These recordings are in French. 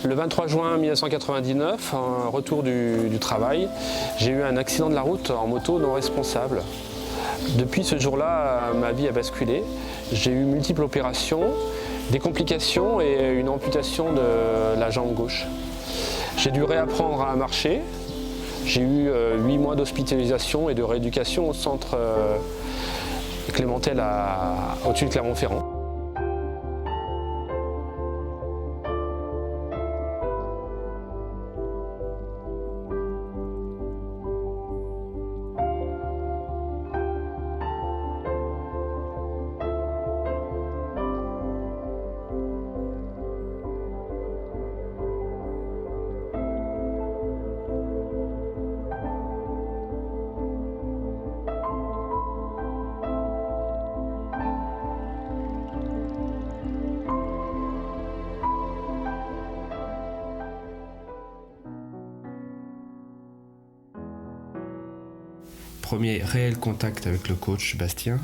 Le 23 juin 1999, en retour du travail, j'ai eu un accident de la route en moto non responsable. Depuis ce jour-là, ma vie a basculé. J'ai eu multiples opérations, des complications et une amputation de la jambe gauche. J'ai dû réapprendre à marcher. J'ai eu 8 mois d'hospitalisation et de rééducation au centre Clémentel au-dessus de Clermont-Ferrand. Premier réel contact avec le coach Bastien,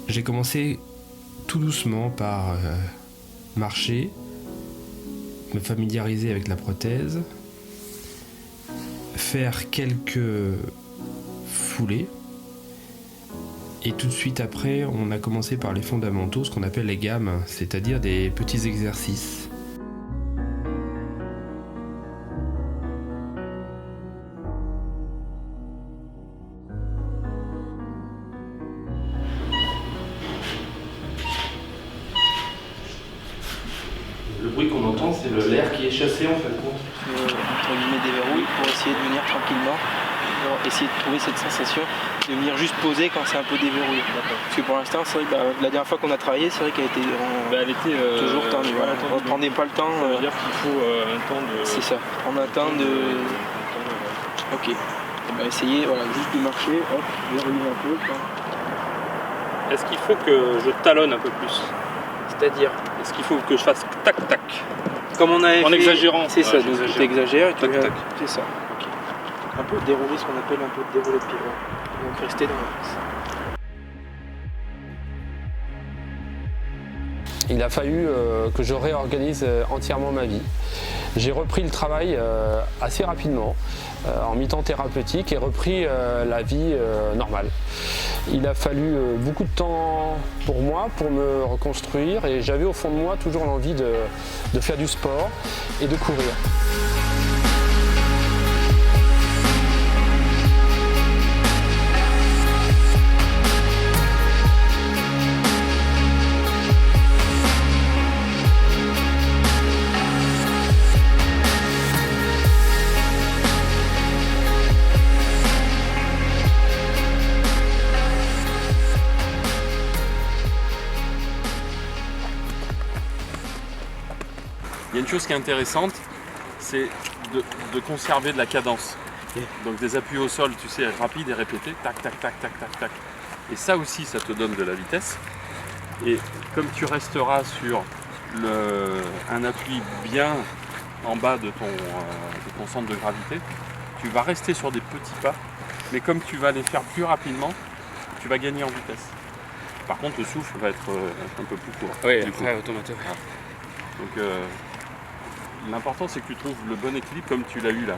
j'ai commencé tout doucement par marcher, me familiariser avec la prothèse, faire quelques foulées et tout de suite après on a commencé par les fondamentaux, ce qu'on appelle les gammes, c'est-à-dire des petits exercices. Le bruit qu'on entend, c'est l'air qui est chassé en fait. Entre guillemets déverrouille pour essayer de venir tranquillement, essayer de trouver cette sensation de venir juste poser quand c'est un peu déverrouillé. Parce que pour l'instant, c'est vrai que la dernière fois qu'on a travaillé, c'est vrai qu'elle était, elle était toujours tendue. Voilà. On ne prenait pas le temps. Ça veut dire qu'il faut un temps de... C'est ça, prendre un temps de... Ok. Essayer juste de marcher, hop, verrouiller un peu. Est-ce qu'il faut que je talonne un peu plus? C'est-à-dire, est-ce qu'il faut que je fasse tac-tac? comme on avait en fait, exagérant. c'est ça, donc tu exagères et tu tac, tac. c'est ça. Okay. Un peu dérouler, ce qu'on appelle un peu dérouler de pied. Donc rester dans l'axe. Il a fallu que je réorganise entièrement ma vie. J'ai repris le travail assez rapidement, en mi-temps thérapeutique, et repris la vie normale. Il a fallu beaucoup de temps pour moi, pour me reconstruire, et j'avais au fond de moi toujours l'envie de faire du sport et de courir. Il y a une chose qui est intéressante, c'est de conserver de la cadence. Donc des appuis au sol, tu sais, rapides et répétés, tac, tac, tac, tac, tac, tac. Et ça aussi, ça te donne de la vitesse. Et comme tu resteras sur un appui bien en bas de ton centre de gravité, tu vas rester sur des petits pas, mais comme tu vas les faire plus rapidement, tu vas gagner en vitesse. Par contre, le souffle va être un peu plus court. Oui, après, automatiquement. Donc, l'important, c'est que tu trouves le bon équilibre comme tu l'as eu là.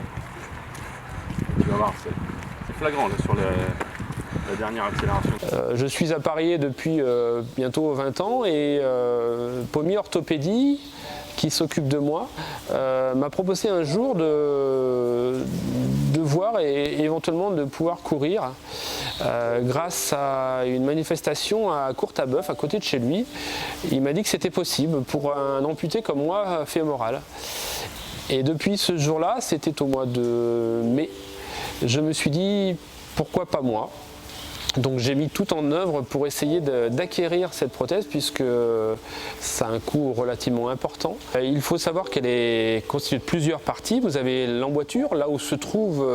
Tu vas voir, c'est flagrant là, sur la dernière accélération. Je suis appareillé depuis bientôt 20 ans et Pommier Orthopédie, qui s'occupe de moi, m'a proposé un jour de voir et éventuellement de pouvoir courir grâce à une manifestation à Courtabœuf, à côté de chez lui. Il m'a dit que c'était possible pour un amputé comme moi, fémoral. Et depuis ce jour-là, c'était au mois de mai, je me suis dit pourquoi pas moi. Donc j'ai mis tout en œuvre pour essayer d'acquérir cette prothèse puisque ça a un coût relativement important. Il faut savoir qu'elle est constituée de plusieurs parties. Vous avez l'emboîture, là où se trouve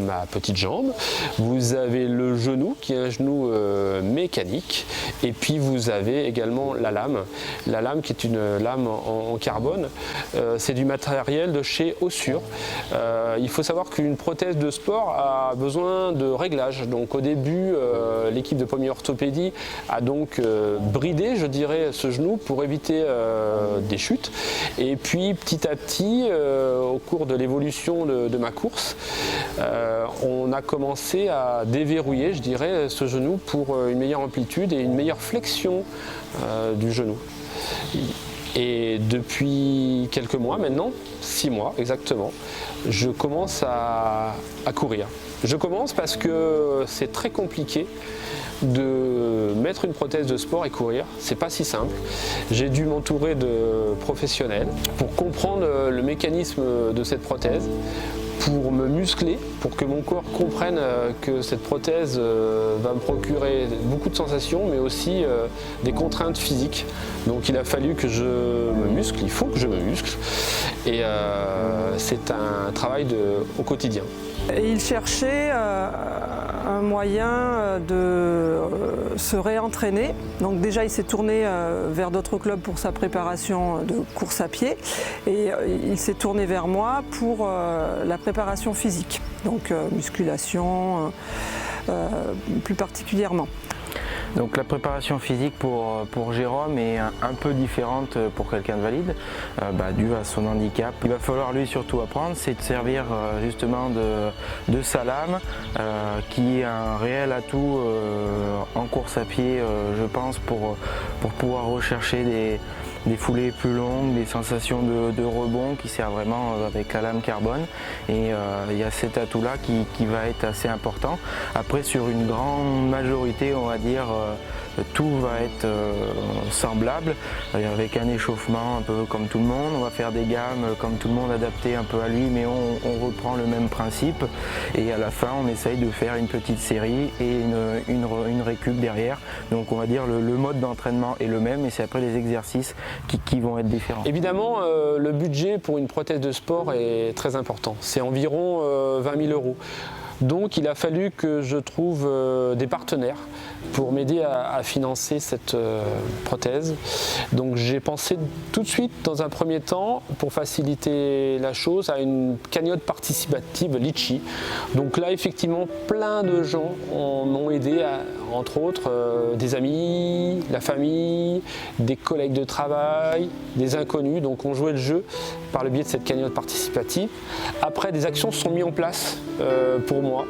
ma petite jambe. Vous avez le genou, qui est un genou mécanique. Et puis vous avez également la lame qui est une lame en carbone. C'est du matériel de chez Ossure. Il faut savoir qu'une prothèse de sport a besoin de réglage. Donc au début, l'équipe de Pommier Orthopédie a donc bridé, je dirais, ce genou pour éviter des chutes. Et puis petit à petit, au cours de l'évolution de ma course, on a commencé à déverrouiller, je dirais, ce genou pour une meilleure amplitude et une meilleure flexion du genou. Et depuis quelques mois maintenant, 6 mois exactement, je commence à courir. Je commence parce que c'est très compliqué de mettre une prothèse de sport et courir. C'est pas si simple. J'ai dû m'entourer de professionnels pour comprendre le mécanisme de cette prothèse, pour me muscler, pour que mon corps comprenne que cette prothèse va me procurer beaucoup de sensations, mais aussi des contraintes physiques. Donc il a fallu que je me muscle, il faut que je me muscle, et c'est un travail au quotidien. Et il cherchait un moyen de se réentraîner. Donc déjà il s'est tourné vers d'autres clubs pour sa préparation de course à pied et il s'est tourné vers moi pour la préparation physique, donc musculation plus particulièrement. Donc la préparation physique pour Jérôme est un peu différente pour quelqu'un de valide, dû à son handicap. Il va falloir lui surtout apprendre, c'est de servir justement de sa lame, qui est un réel atout en course à pied, je pense, pour pouvoir rechercher des foulées plus longues, des sensations de rebond qui sert vraiment avec la lame carbone. Et il y a cet atout-là qui va être assez important. Après, sur une grande majorité, on va dire, tout va être semblable, avec un échauffement un peu comme tout le monde. On va faire des gammes comme tout le monde, adaptées un peu à lui, mais on reprend le même principe. Et à la fin, on essaye de faire une petite série et une récup derrière. Donc on va dire le mode d'entraînement est le même, et c'est après les exercices qui vont être différents. Évidemment, le budget pour une prothèse de sport est très important. C'est environ 20 000 €. Donc il a fallu que je trouve des partenaires pour m'aider à financer cette prothèse. Donc j'ai pensé tout de suite, dans un premier temps, pour faciliter la chose, à une cagnotte participative Litchi. Donc là, effectivement, plein de gens m'ont aidé, entre autres des amis, la famille, des collègues de travail, des inconnus. Donc on jouait le jeu par le biais de cette cagnotte participative. Après, des actions sont mises en place pour moi.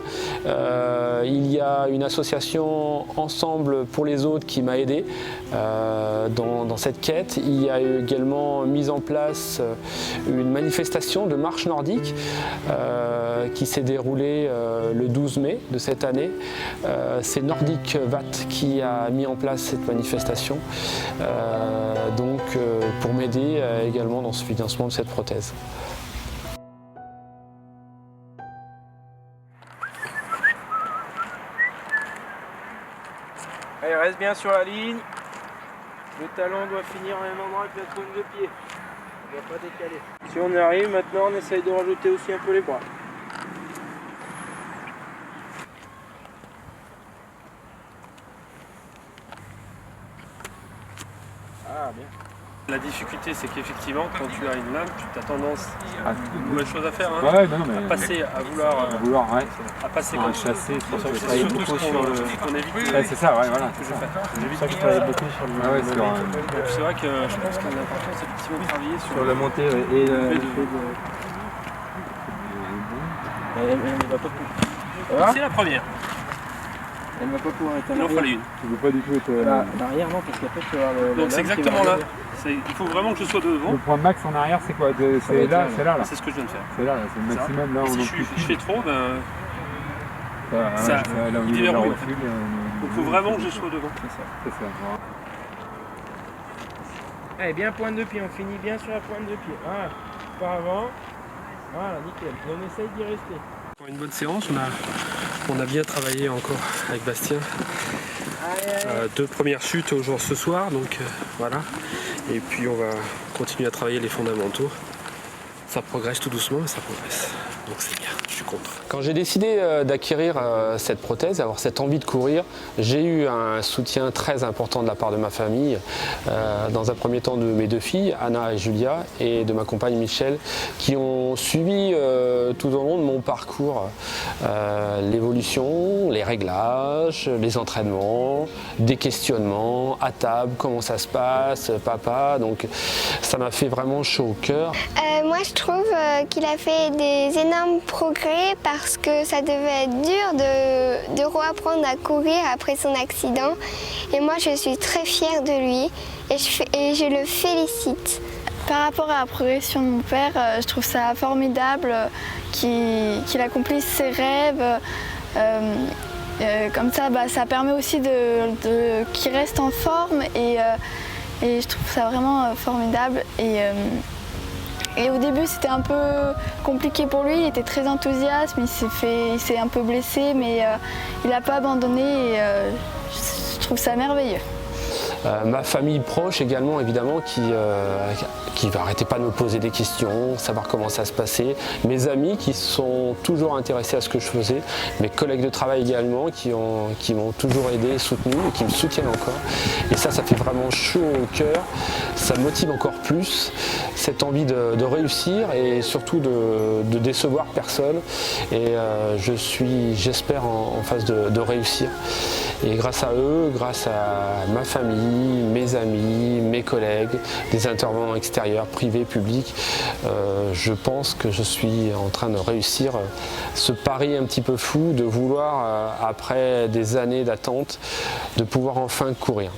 Il y a une association Ensemble pour les autres qui m'a aidé dans cette quête. Il y a également mis en place une manifestation de marche nordique qui s'est déroulée le 12 mai de cette année. C'est Nordic VAT qui a mis en place cette manifestation pour m'aider également dans ce financement de cette prothèse. Allez, reste bien sur la ligne. Le talon doit finir au même endroit que la pointe de pied. On ne doit pas décaler. Si on arrive, maintenant on essaye de rajouter aussi un peu les bras. Ah, bien. La difficulté, c'est qu'effectivement, quand tu as une lame, tu as tendance à une mauvaise chose à faire, hein, Ouais, non, mais à passer, à vouloir ouais. à passer Un comme chassé, c'est pour ça que je c'est travaillais surtout beaucoup ce sur le. qu'on évite. Ouais, c'est ça, ouais, voilà. Que je fais. C'est pour ça que je travaillais beaucoup sur le. Ah ouais, sur, Donc c'est vrai que je pense que l'important c'est effectivement de travailler sur la montée et C'est la première. Elle ne va pas pouvoir être Il en fallait une. tu veux pas du tout être. L'arrière, non, parce qu'après tu vas avoir le. Donc c'est exactement là. Il faut vraiment que je sois devant. Le point max en arrière, c'est quoi? C'est là, c'est là. C'est ce que je viens de faire. C'est là, c'est le maximum là. Et si je fais trop, ça, il déverrouille, en fait. Donc il faut vraiment que je sois devant. C'est ça. Allez, bien pointe de pied, on finit bien sur la pointe de pied. Voilà, par avant. Voilà, nickel. Et on essaye d'y rester. Pour une bonne séance, on a bien travaillé encore avec Bastien. 2 premières chutes au jour ce soir, donc voilà. Et puis on va continuer à travailler les fondamentaux. Ça progresse tout doucement, mais ça progresse. Donc c'est bien. suis contre. Quand j'ai décidé d'acquérir cette prothèse, avoir cette envie de courir, j'ai eu un soutien très important de la part de ma famille. Dans un premier temps de mes 2 filles, Anna et Julia, et de ma compagne Michel, qui ont suivi tout au long de mon parcours l'évolution, les réglages, les entraînements, des questionnements à table, comment ça se passe, papa. Donc ça m'a fait vraiment chaud au cœur. Moi je trouve qu'il a fait des énormes progrès parce que ça devait être dur de reapprendre à courir après son accident. Et moi je suis très fière de lui et je le félicite. Par rapport à la progression de mon père, je trouve ça formidable qu'il accomplisse ses rêves. Comme ça, ça permet aussi qu'il reste en forme et je trouve ça vraiment formidable. Et au début, c'était un peu compliqué pour lui, il était très enthousiaste, il s'est un peu blessé, mais il n'a pas abandonné et je trouve ça merveilleux. Ma famille proche également, évidemment, qui n'arrêtait pas de me poser des questions, savoir comment ça se passait. Mes amis qui sont toujours intéressés à ce que je faisais. Mes collègues de travail également qui m'ont toujours aidé, soutenu et qui me soutiennent encore. Et ça fait vraiment chaud au cœur. Ça me motive encore plus, cette envie de réussir et surtout de décevoir personne. Et j'espère en phase de réussir. Et grâce à eux, grâce à ma famille, mes amis, mes collègues, des intervenants extérieurs, privés, publics, je pense que je suis en train de réussir ce pari un petit peu fou de vouloir, après des années d'attente, de pouvoir enfin courir.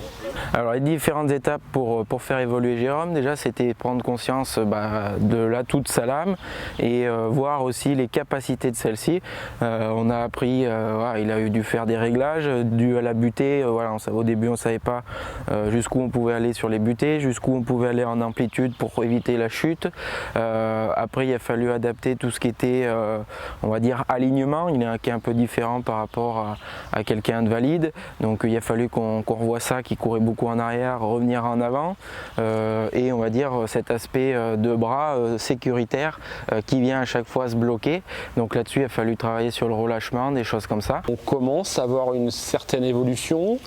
Alors les différentes étapes pour faire évoluer Jérôme, déjà c'était prendre conscience de l'atout de sa lame et voir aussi les capacités de celle-ci. On a appris, il a dû faire des réglages dû à la butée. Au début on ne savait pas jusqu'où on pouvait aller sur les butées, jusqu'où on pouvait aller en amplitude pour éviter la chute. Après il a fallu adapter tout ce qui était on va dire alignement, qui est un peu différent par rapport à quelqu'un de valide. Donc il a fallu qu'on revoie ça, qui courait beaucoup en arrière, revenir en avant et on va dire cet aspect de bras sécuritaire qui vient à chaque fois se bloquer. Donc là-dessus il a fallu travailler sur le relâchement, des choses comme ça. On commence à avoir une certaine évolution,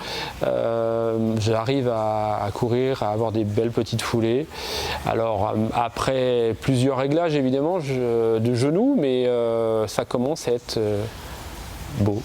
j'arrive à courir, à avoir des belles petites foulées. Alors après plusieurs réglages évidemment de genoux, mais ça commence à être beau.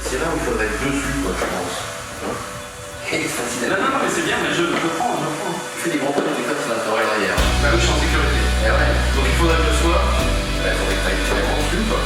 C'est là où il faudrait être dessus, quoi, je pense. Et facile. Non, mais c'est bien, mais je prends. Tu fais des grands pas, mais tu ça t'aurait derrière. Bah oui, je suis en sécurité. Et ouais. Donc il faudrait que je sois. Il faudrait que tu ailles vraiment dessus, quoi.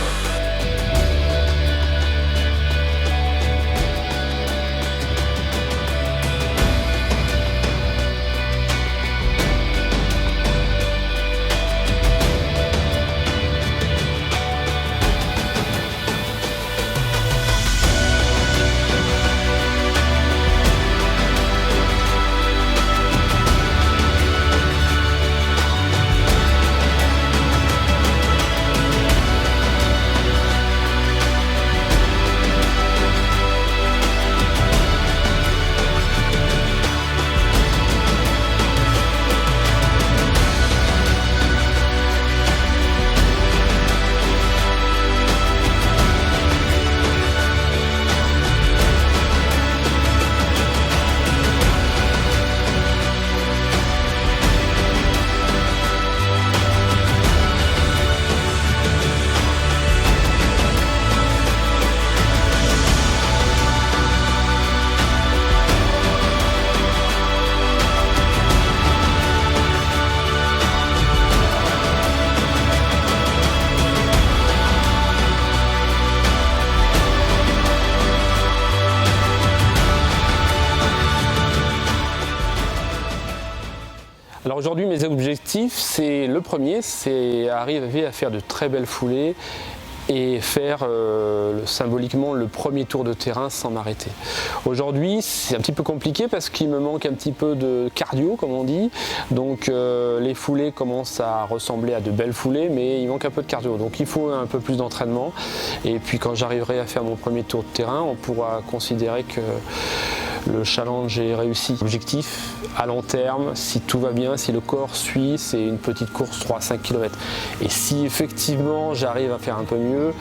Alors aujourd'hui mes objectifs, le premier, c'est arriver à faire de très belles foulées et faire symboliquement le premier tour de terrain sans m'arrêter. Aujourd'hui c'est un petit peu compliqué parce qu'il me manque un petit peu de cardio comme on dit, donc les foulées commencent à ressembler à de belles foulées mais il manque un peu de cardio, donc il faut un peu plus d'entraînement et puis quand j'arriverai à faire mon premier tour de terrain on pourra considérer que Le challenge est réussi. Objectif à long terme, si tout va bien, si le corps suit, c'est une petite course 3-5 km. Et si effectivement j'arrive à faire un peu mieux,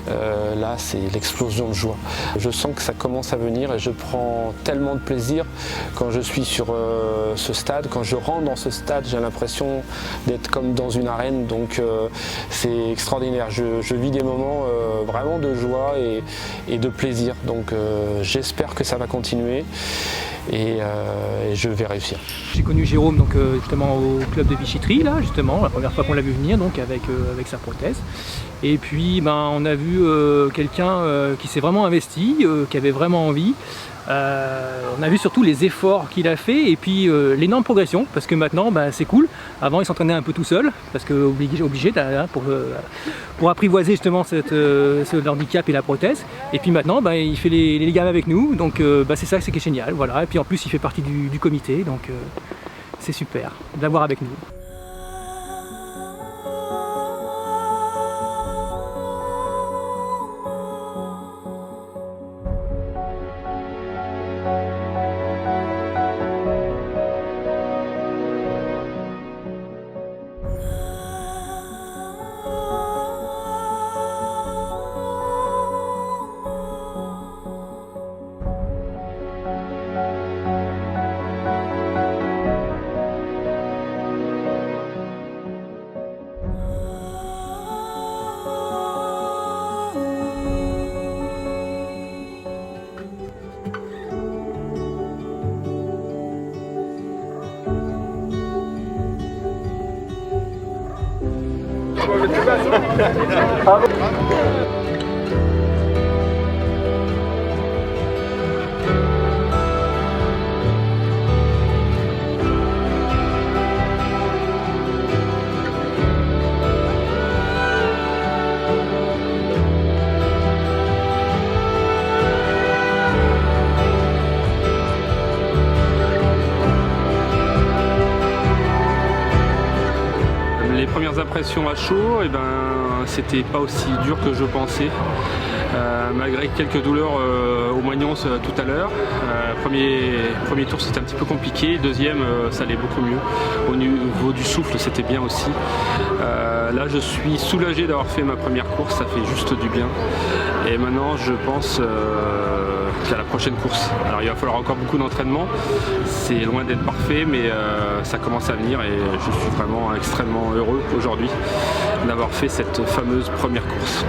là c'est l'explosion de joie. Je sens que ça commence à venir et je prends tellement de plaisir quand je suis sur ce stade. Quand je rentre dans ce stade, j'ai l'impression d'être comme dans une arène, donc c'est extraordinaire. Je vis des moments vraiment de joie et de plaisir, donc j'espère que ça va continuer et je vais réussir. J'ai connu Jérôme donc, justement au club de Vichy-Tri, là justement, la première fois qu'on l'a vu venir donc, avec sa prothèse. Et puis on a vu quelqu'un qui s'est vraiment investi, qui avait vraiment envie. On a vu surtout les efforts qu'il a fait et puis l'énorme progression, parce que maintenant c'est cool. Avant il s'entraînait un peu tout seul, parce que obligé pour apprivoiser justement ce handicap et la prothèse. Et puis maintenant il fait les gammes avec nous, donc c'est ça qui est génial. Voilà. Et puis en plus il fait partie du comité, donc c'est super de l'avoir avec nous. Les premières impressions à chaud, c'était pas aussi dur que je pensais. Malgré quelques douleurs au moignon tout à l'heure. Premier tour c'était un petit peu compliqué, deuxième ça allait beaucoup mieux. Au niveau du souffle c'était bien aussi. Là je suis soulagé d'avoir fait ma première course, ça fait juste du bien. Et maintenant je pense qu'à la prochaine course. Alors il va falloir encore beaucoup d'entraînement, c'est loin d'être parfait mais ça commence à venir et je suis vraiment extrêmement heureux aujourd'hui d'avoir fait cette fameuse première course.